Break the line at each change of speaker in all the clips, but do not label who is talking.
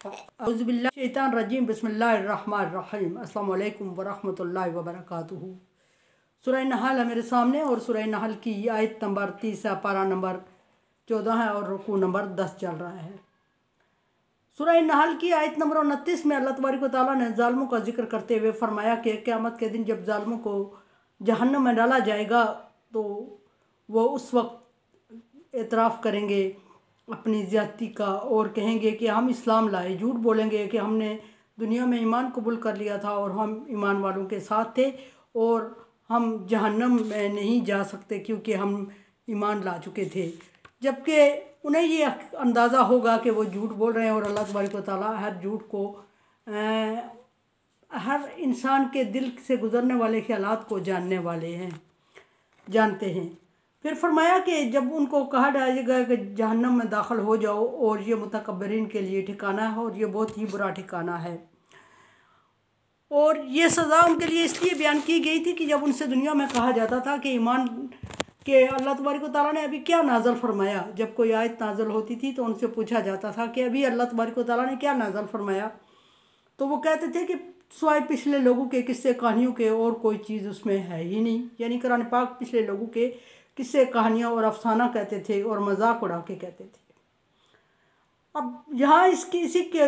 औज़ुबिल्लाहिमिनश्शैतानिर्रजीम बिस्मिल्लाहिर्रहमानिर्रहीम अस्सलामु अलैकुम वरहमतुल्लाहि वबरकातुहू। सूरह नहल है मेरे सामने और सूरह नहल की आयत नंबर 30 है, पारा नंबर 14 है और रुकू नंबर 10 चल रहा है। सूरह नहल की आयत नंबर 29 में अल्लाह तबारक व तआला ने ज़ालिमों का जिक्र करते हुए फरमाया कि क़यामत के दिन जब ज़ालिमों को जहन्नम में डाला जाएगा तो वो उस वक्त एतराफ़ करेंगे अपनी ज़्यादती का और कहेंगे कि हम इस्लाम लाए। झूठ बोलेंगे कि हमने दुनिया में ईमान कबूल कर लिया था और हम ईमान वालों के साथ थे और हम जहन्नम में नहीं जा सकते क्योंकि हम ईमान ला चुके थे। जबकि उन्हें ये अंदाज़ा होगा कि वो झूठ बोल रहे हैं और अल्लाह तबारक व तआला हर झूठ को हर इंसान के दिल से गुज़रने वाले ख़यालात को जानते हैं। फिर फरमाया कि जब उनको कहा जाएगा कि जहन्नम में दाखिल हो जाओ और ये मुतकब्बिरीन के लिए ठिकाना है और ये बहुत ही बुरा ठिकाना है। और ये सज़ा उनके लिए इसलिए बयान की गई थी कि जब उनसे दुनिया में कहा जाता था कि ईमान के अल्लाह तबारक व तआला ने अभी क्या नाज़िल फरमाया, जब कोई आयत नाज़िल होती थी तो उनसे पूछा जाता था कि अभी अल्लाह तबारक व तआला ने क्या नाज़िल फरमाया, तो वो कहते थे कि सिवाय पिछले लोगों के किस्से कहानियों के और कोई चीज़ उसमें है ही नहीं। यानी कुरान पाक पिछले लोगों के किस्से कहानियाँ और अफसाना कहते थे और मजाक उड़ा के कहते थे। अब यहाँ इसी के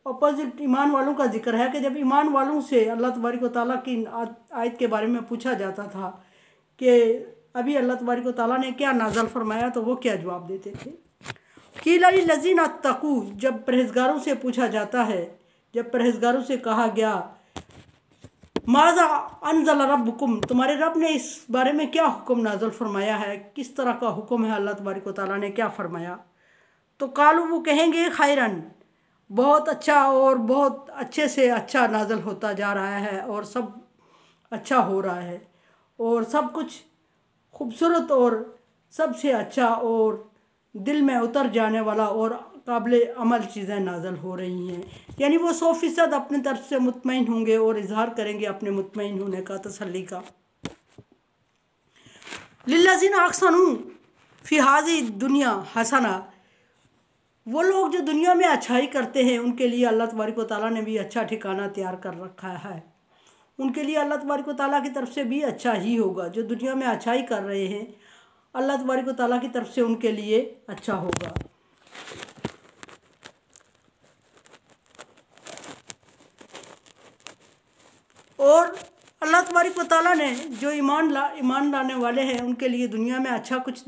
अपोजिट ईमान वालों का जिक्र है कि जब ईमान वालों से अल्लाह तबारक व तआला की आयत के बारे में पूछा जाता था कि अभी अल्लाह तबारक व तआला ने क्या नाज़िल फरमाया, तो वो क्या जवाब देते थे। क़ील लिल्लज़ीना अत्तक़ू, जब परहेज़गारों से पूछा जाता है, जब परहेज़गारों से कहा गया माज़ा अनज़ल रब्बुकुम, तुम्हारे रब ने इस बारे में क्या हुक्म नाज़िल फरमाया है, किस तरह का हुक्म है, अल्लाह तबारक व तआला ने क्या फरमाया, तो कालू वो कहेंगे खैरन, बहुत अच्छा और बहुत अच्छे से अच्छा नाज़िल होता जा रहा है और सब अच्छा हो रहा है और सब कुछ खूबसूरत और सबसे अच्छा और दिल में उतर जाने वाला और काबिल अमल चीज़ें नाज़िल हो रही हैं। यानी वो 100% अपनी तरफ से मुतमईन होंगे और इजहार करेंगे अपने मुतमईन होने का, तसल्ली का। लिल्लज़ीना अहसनू फ़ी हाज़ी दुनिया हसना, वो लोग जो दुनिया में अच्छाई करते हैं उनके लिए अल्लाह तबारक व तआला ने भी अच्छा ठिकाना तैयार कर रखा है। उनके लिए अल्लाह तबारक व तआला की तरफ से भी अच्छा ही होगा। जो दुनिया में अच्छाई कर रहे हैं अल्लाह तबारक व तआला की तरफ से उनके लिए अच्छा होगा। और अल्लाह तबारक व तआला ने जो ईमान लाने वाले हैं उनके लिए दुनिया में अच्छा कुछ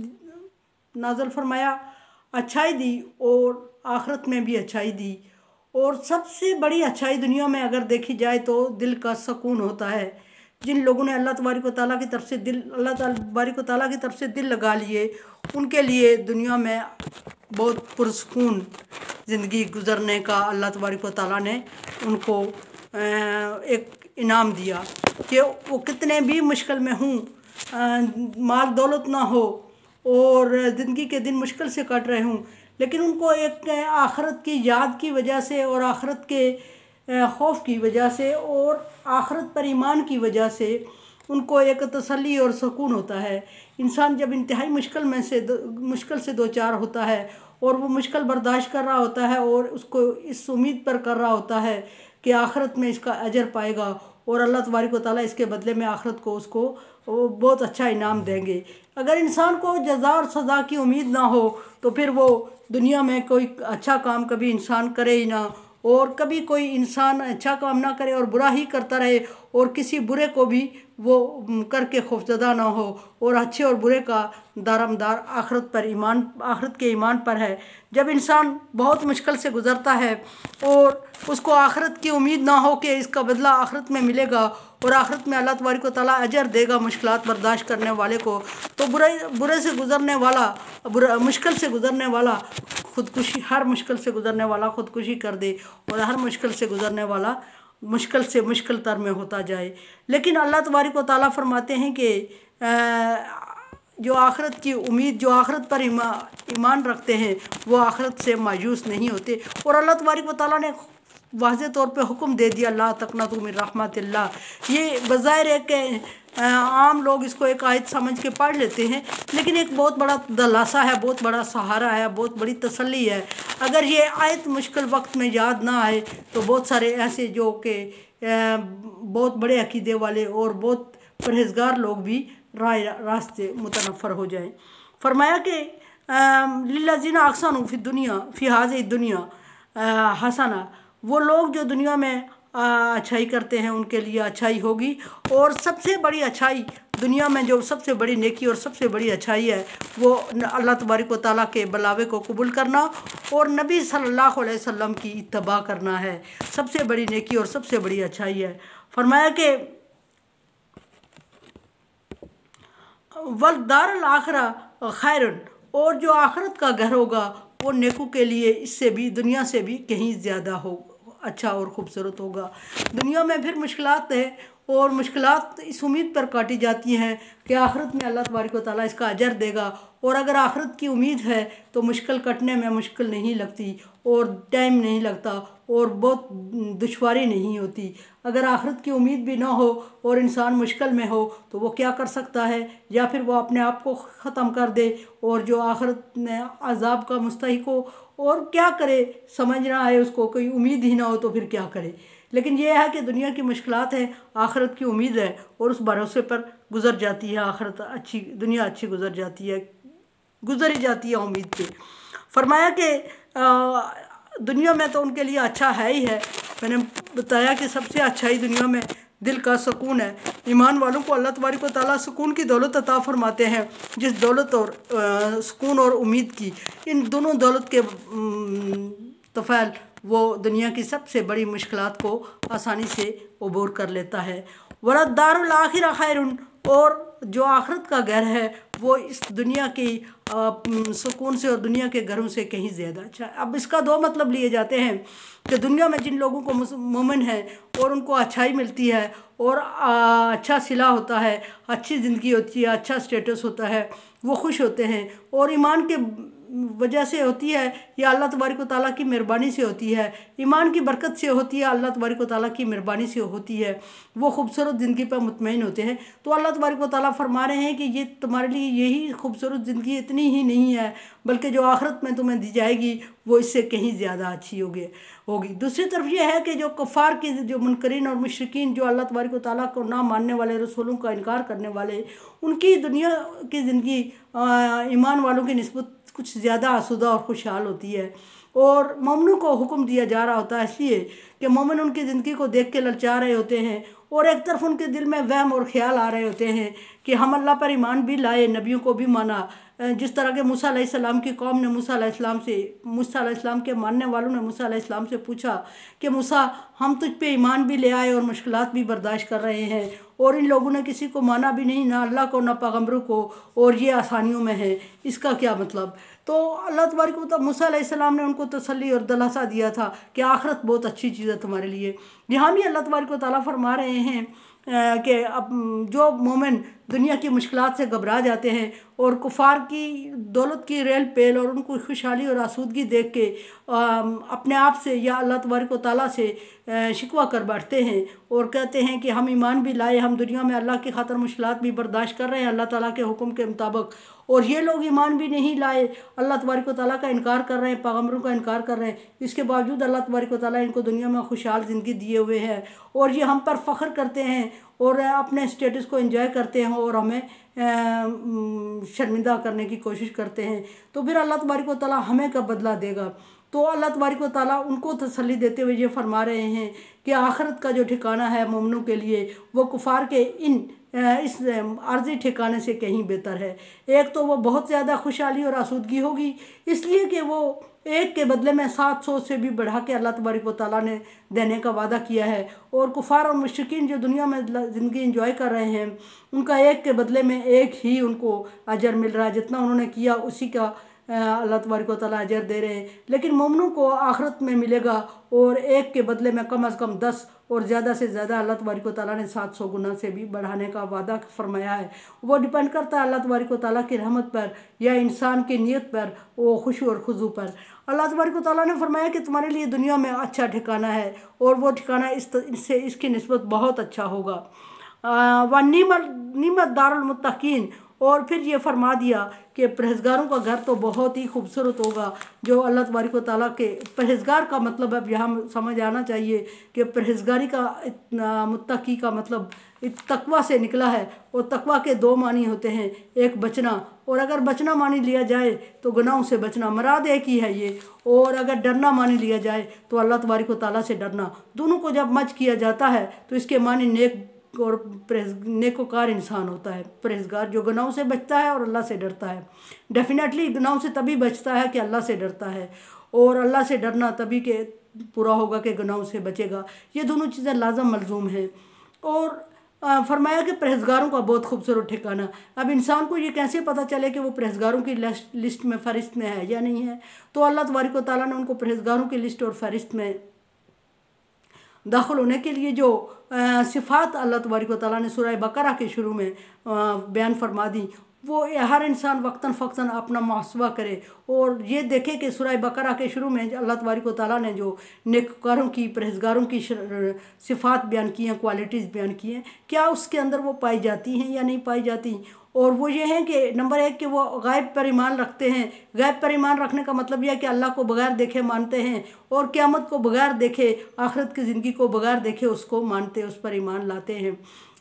नाज़िल फरमाया, अच्छाई दी और आखिरत में भी अच्छाई दी। और सबसे बड़ी अच्छाई दुनिया में अगर देखी जाए तो दिल का सुकून होता है। जिन लोगों ने अल्लाह तबारक व तआला की तरफ से अल्लाह तबारक व तआला की तरफ से दिल लगा लिए, उनके लिए दुनिया में बहुत पुरसुकून ज़िंदगी गुज़रने का अल्लाह तबारक व तआला ने उनको एक इनाम दिया कि वो कितने भी मुश्किल में हों, माल दौलत ना हो और ज़िंदगी के दिन मुश्किल से कट रहे हों, लेकिन उनको एक आखिरत की याद की वजह से और आखिरत के खौफ की वजह से और आखिरत पर ईमान की वजह से उनको एक तसल्ली और सुकून होता है। इंसान जब इंतहाई मुश्किल से दो चार होता है और वो मुश्किल बर्दाश्त कर रहा होता है और उसको इस उम्मीद पर कर रहा होता है कि आखिरत में इसका अजर पाएगा और अल्लाह तबारक व तआला इसके बदले में आखिरत को उसको बहुत अच्छा इनाम देंगे। अगर इंसान को जज़ा और सज़ा की उम्मीद ना हो तो फिर वो दुनिया में कोई अच्छा काम कभी इंसान करे ही ना, और कभी कोई इंसान अच्छा काम ना करे और बुरा ही करता रहे और किसी बुरे को भी वो करके खौफज़दा ना हो। और अच्छे और बुरे का दारमदार आखिरत के ईमान पर है। जब इंसान बहुत मुश्किल से गुज़रता है और उसको आखिरत की उम्मीद ना हो कि इसका बदला आखिरत में मिलेगा और आखिरत में अल्लाह तबारक व तआला अजर देगा मुश्किलात बर्दाश्त करने वाले को, तो बुरे से गुज़रने वाला मुश्किल से गुज़रने वाला खुदकुशी, हर मुश्किल से गुज़रने वाला खुदकुशी कर दे और हर मुश्किल से गुज़रने वाला मुश्किल से मुश्किल तर में होता जाए। लेकिन अल्लाह तबारक व तआला फरमाते हैं कि जो आखिरत की उम्मीद, जो आखिरत पर ईमान रखते हैं वो आखिरत से मायूस नहीं होते। और अल्लाह तबारक व तआला ने वाज़े तौर पे हुक्म दे दिया, ला तक़नतू मिन रहमतिल्लाह। ये बज़ाहिर है कि आम लोग इसको एक आयत समझ के पढ़ लेते हैं, लेकिन एक बहुत बड़ा दलासा है, बहुत बड़ा सहारा है, बहुत बड़ी तसल्ली है। अगर ये आयत मुश्किल वक्त में याद ना आए तो बहुत सारे ऐसे जो कि बहुत बड़े अकीदे वाले और बहुत परहेजगार लोग भी रास्ते मुतनफ़र हो जाएं। फरमाया कि लिल्लज़ीना अहसनु फ़ी दुनिया फ़ी हाज़िही दुनिया हसना, वो लोग जो दुनिया में अच्छाई करते हैं उनके लिए अच्छाई होगी। और सबसे बड़ी अच्छाई दुनिया में, जो सबसे बड़ी नेकी और सबसे बड़ी अच्छाई है, वो अल्लाह तबारक व तआला के बुलावे को कबूल करना और नबी सल्लल्लाहु अलैहि वसल्लम की इत्तबा करना है। सबसे बड़ी नेकी और सबसे बड़ी अच्छाई है। फरमाया कि वल दारुल आखिरा खैरुन, और जो आखिरत का घर होगा वो नेकों के लिए इससे भी, दुनिया से भी कहीं ज़्यादा हो अच्छा और ख़ूबसूरत होगा। दुनिया में फिर मुश्किलात है और मुश्किलात इस उम्मीद पर काटी जाती हैं कि आखिरत में अल्लाह तबारक व तआला इसका अजर देगा। और अगर आखिरत की उम्मीद है तो मुश्किल कटने में मुश्किल नहीं लगती और टाइम नहीं लगता और बहुत दुश्वारी नहीं होती। अगर आखिरत की उम्मीद भी ना हो और इंसान मुश्किल में हो तो वो क्या कर सकता है? या फिर वो अपने आप को ख़त्म कर दे और जो आखिरत में अजाब का मुस्तहिक हो, और क्या करे समझ ना आए उसको, कोई उम्मीद ही ना हो तो फिर क्या करे। लेकिन ये है कि दुनिया की मुश्किलात है, आखिरत की उम्मीद है और उस भरोसे पर गुज़र जाती है आखिरत अच्छी, दुनिया अच्छी गुज़र जाती है, गुज़र ही जाती है उम्मीद पे। फरमाया कि दुनिया में तो उनके लिए अच्छा है ही है। मैंने बताया कि सबसे अच्छाई दुनिया में दिल का सुकून है। ईमान वालों को अल्लाह तबारक व तआला सुकून की दौलत अता फरमाते हैं, जिस दौलत और सुकून और उम्मीद की, इन दोनों दौलत के तफ़ैल वो दुनिया की सबसे बड़ी मुश्किलात को आसानी से अबूर कर लेता है। वलद दारुल आखिरा खैरुन, और जो आखिरत का घर है वो इस दुनिया की सुकून से और दुनिया के घरों से कहीं ज़्यादा अच्छा है। अब इसका दो मतलब लिए जाते हैं कि दुनिया में जिन लोगों को मोमिन है और उनको अच्छाई मिलती है और अच्छा सिला होता है, अच्छी ज़िंदगी होती है, अच्छा स्टेटस होता है, वो खुश होते हैं। और ईमान के वजह से होती है या अल्लाह तबारक व तआला की मेहरबानी से होती है, ईमान की बरकत से होती है, अल्लाह तबारक व तआला की मेहरबानी से होती है, वो खूबसूरत ज़िंदगी पर मुतमईन होते हैं। तो अल्लाह तबारक व तआला फरमा रहे हैं कि ये तुम्हारे लिए यही खूबसूरत ज़िंदगी इतनी ही नहीं है, बल्कि जो आखिरत में तुम्हें दी जाएगी वो इससे कहीं ज़्यादा अच्छी होगी। दूसरी तरफ ये है कि जो कुफ़ार की, जो मुनकरीन और मुशरिकीन, जो अल्लाह तबारक व तआला को ना मानने वाले, रसूलों का इनकार करने वाले, उनकी दुनिया की ज़िंदगी ईमान वालों की निस्बत कुछ ज़्यादा आसूदा और खुशहाल होती है। और मोमिनों को हुक्म दिया जा रहा होता है इसलिए कि मोमिन उनकी ज़िंदगी को देख के ललचा रहे होते हैं और एक तरफ उनके दिल में वहम और ख्याल आ रहे होते हैं कि हम अल्लाह पर ईमान भी लाए, नबियों को भी माना। जिस तरह के मूसा अलैहिस्सलाम की कौम ने मूसा अलैहिस्सलाम के मानने वालों ने मूसा अलैहिस्सलाम से पूछा कि मूसा, हम तुझ पे ईमान भी ले आए और मुश्किलात भी बर्दाश्त कर रहे हैं, और इन लोगों ने किसी को माना भी नहीं, ना अल्लाह को ना पैगम्बरों को, और ये आसानियों में है, इसका क्या मतलब? तो अल्लाह तबारक व तआला मूसा अलैहिस्सलाम ने उनको तसल्ली और दिलासा दिया था कि आखिरत बहुत अच्छी चीज़ है तुम्हारे लिए। यहाँ भी अल्लाह तबारक व तआला फरमा रहे हैं कि अब जो मोमिन दुनिया की मुश्किलात से घबरा जाते हैं और कुफ़ार की दौलत की रेल पेल और उनको खुशहाली और आसूदगी देख के अपने आप से या अल्लाह तबारक व तआला से शिकवा कर बैठते हैं और कहते हैं कि हम ईमान भी लाए, हम दुनिया में अल्लाह की खातिर मुश्किलात भी बर्दाश्त कर रहे हैं अल्लाह ताला के हुक्म के मुताबिक, और ये लोग ईमान भी नहीं लाए, अल्लाह तबारक व तआला का इनकार कर रहे हैं, पैगम्बरों का इनकार कर रहे हैं, इसके बावजूद अल्लाह तबारक व तआला इनको दुनिया में खुशहाल ज़िंदगी दिए हुए हैं और ये हम पर फ़ख्र करते हैं और अपने स्टेटस को एंजॉय करते हैं और हमें शर्मिंदा करने की कोशिश करते हैं। तो फिर अल्लाह तबारक व तआला हमें कब बदला देगा? तो अल्लाह तबारक व तआला उनको तसल्ली देते हुए ये फरमा रहे हैं कि आखिरत का जो ठिकाना है मोमिनों के लिए वो कुफ़ार के इस अर्ज़ी ठिकाने से कहीं बेहतर है। एक तो वो बहुत ज़्यादा खुशहाली और आसूदगी होगी इसलिए कि वो एक के बदले में 700 से भी बढ़ा के अल्लाह तबारक व तआला ने देने का वादा किया है, और कुफ़ार और मुशरिकीन जो दुनिया में ज़िंदगी एंजॉय कर रहे हैं उनका एक के बदले में एक ही उनको अजर मिल रहा है, जितना उन्होंने किया उसी का अल्लाह तबारक व तआला अजर दे रहे हैं, लेकिन मोमिनों को आखिरत में मिलेगा और एक के बदले में कम अज़ कम 10 और ज़्यादा से ज़्यादा अल्लाह तबारक व तआला ने 700 गुना से भी बढ़ाने का वादा फरमाया है। वो डिपेंड करता है अल्लाह तबारक व तआला की रहमत पर या इंसान की नीयत पर, वो खुशू और खुजू पर। अल्लाह तबारक व तआला ने फरमाया कि तुम्हारे लिए दुनिया में अच्छा ठिकाना है और वो ठिकाना इससे इसकी निस्बत बहुत अच्छा होगा। व नीमत दारुल मुत्तकीन, और फिर ये फरमा दिया कि परहेज़गारों का घर तो बहुत ही खूबसूरत होगा। जो अल्लाह तबारक व तआला के परहेज़गार का मतलब अब यहाँ समझ आना चाहिए कि परहेज़गारी का मुत्तकी का मतलब तकवा से निकला है, और तकवा के 2 मानी होते हैं, एक बचना, और अगर बचना मानी लिया जाए तो गुनाहों से बचना, मराद एक ही है ये, और अगर डरना मानी लिया जाए तो अल्लाह तबारक व तआला से डरना। दोनों को जब मज किया जाता है तो इसके मानी नेक और नेकोकार इंसान होता है। परहेज़गार जो गुनाहों से बचता है और अल्लाह से डरता है। डेफिनेटली गुनाहों से तभी बचता है कि अल्लाह से डरता है, और अल्लाह से डरना तभी के पूरा होगा कि गुनाहों से बचेगा। ये दोनों चीज़ें लाज़म मलजूम हैं। और फरमाया कि परहेज़गारों का बहुत खूबसूरत ठिकाना। अब इंसान को ये कैसे पता चले कि वो परहेज़गारों की लिस्ट में फ़हरिस्त में है या नहीं है? तो अल्लाह तबारक व तआला ने उनको परहेज़गारों की लिस्ट और फ़हरिस्त में दाखिल होने के लिए जो सिफ़ात अल्लाह तबारक व तआला ने सूरह बकरा के शुरू में बयान फरमा दी, वो हर इंसान वक्तन फ़क्तन अपना मुहासबा करे और ये देखे कि सूरह बकरा के शुरू में अल्लाह तबारक व तआला ने जो नेककारों की, परहेज़गारों की सिफ़ात बयान की हैं, क्वालिटीज़ बयान की हैं, क्या उसके अंदर वो पाई जाती हैं या नहीं पाई जाती। और वो ये हैं कि नंबर 1 कि वो गायब पर ईमान रखते हैं। गायब पर ईमान रखने का मतलब यह है कि अल्लाह को बगैर देखे मानते हैं, और क़यामत को बगैर देखे, आखिरत की ज़िंदगी को बगैर देखे उसको मानते, उस पर ईमान लाते हैं।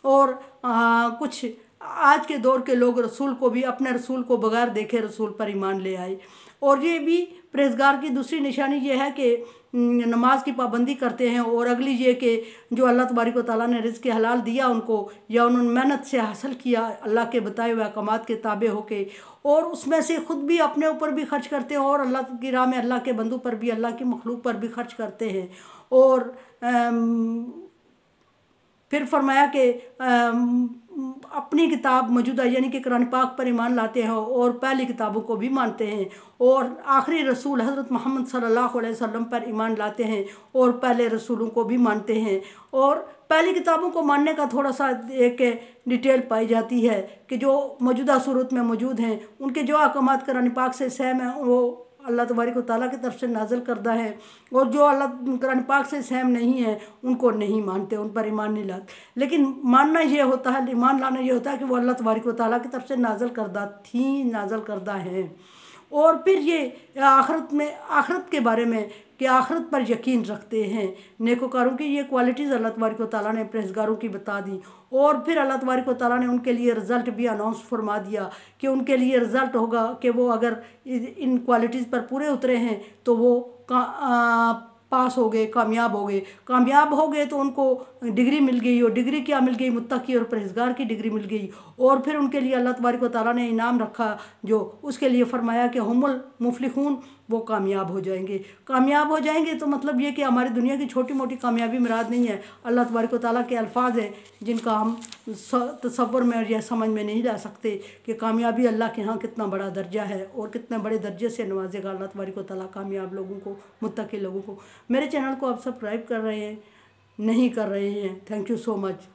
और कुछ आज के दौर के लोग रसूल को भी, अपने रसूल को बगैर देखे रसूल पर ईमान ले आए। और ये भी परहेज़गार की दूसरी निशानी ये है कि नमाज की पाबंदी करते हैं। और अगली ये कि जो अल्लाह तबारक व तआला ने रिज़्क़ हलाल दिया उनको, या उन्होंने मेहनत से हासिल किया अल्लाह के बताए हुए अहकामात के ताबे होके, और उसमें से ख़ुद भी अपने ऊपर भी खर्च करते हैं और अल्लाह की राह में अल्लाह के बंदों पर भी, अल्लाह की मखलूक पर भी खर्च करते हैं। और फिर फरमाया कि अपनी किताब मौजूदा यानी कि कुरान पाक पर ईमान लाते हैं और पहली किताबों को भी मानते हैं, और आखिरी रसूल हज़रत मोहम्मद सल्लल्लाहु अलैहि वसल्लम पर ईमान लाते हैं और पहले रसूलों को भी मानते हैं। और पहली किताबों को मानने का थोड़ा सा एक डिटेल पाई जाती है कि जो मौजूदा सूरत में मौजूद हैं उनके जो अहकामात कुरान पाक से सहम है वो अल्लाह तबारक व तआला की तरफ से नाज़िल करदा है, और जो अल्लाह कुरान पाक से सहम नहीं है उनको नहीं मानते, उन पर ईमान नहीं लाते। लेकिन मानना ये होता है, ईमान लाना ये होता है कि वो अल्लाह तबारक व तआला की तरफ से नाज़िल करदा थी, नाज़िल करदा है। और फिर ये आखिरत के बारे में कि आखिरत पर यकीन रखते हैं। नेकोकारों की ये क्वालिटीज़ अल्लाह तबारक व तआला ने परहेज़गारों की बता दी। और फिर अल्लाह तबारक व तआला ने उनके लिए रिज़ल्ट भी अनाउंस फरमा दिया कि उनके लिए रिज़ल्ट होगा कि वो अगर इन क्वालिटीज़ पर पूरे उतरे हैं तो वो पास हो गए, कामयाब हो गए। कामयाब हो गए तो उनको डिग्री मिल गई, और डिग्री क्या मिल गई? मुत्तकी और परहेज़गार की डिग्री मिल गई। और फिर उनके लिए अल्लाह तबारक व तआला ने इनाम रखा, जो उसके लिए फरमाया कि हुमुल मुफलिहून, वो कामयाब हो जाएंगे। कामयाब हो जाएंगे तो मतलब ये कि हमारी दुनिया की छोटी मोटी कामयाबी मुराद नहीं है। अल्लाह तबारक व तआला के अल्फाज हैं जिनका हम तसव्वुर में और या समझ में नहीं ला सकते कि कामयाबी अल्लाह के यहाँ कितना बड़ा दर्जा है और कितने बड़े दर्जे से नवाजेगा अल्लाह तबारक व तआला कामयाब लोगों को, मुत्तकी लोगों को। मेरे चैनल को आप सब्सक्राइब कर रहे हैं, नहीं कर रहे हैं, thank you so much.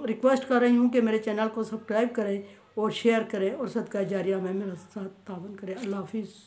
Request कर रही हूँ कि मेरे चैनल को सब्सक्राइब करें और शेयर करें और सदका जारिया में मेरा साथ तावन करें। अल्लाह हाफिज़।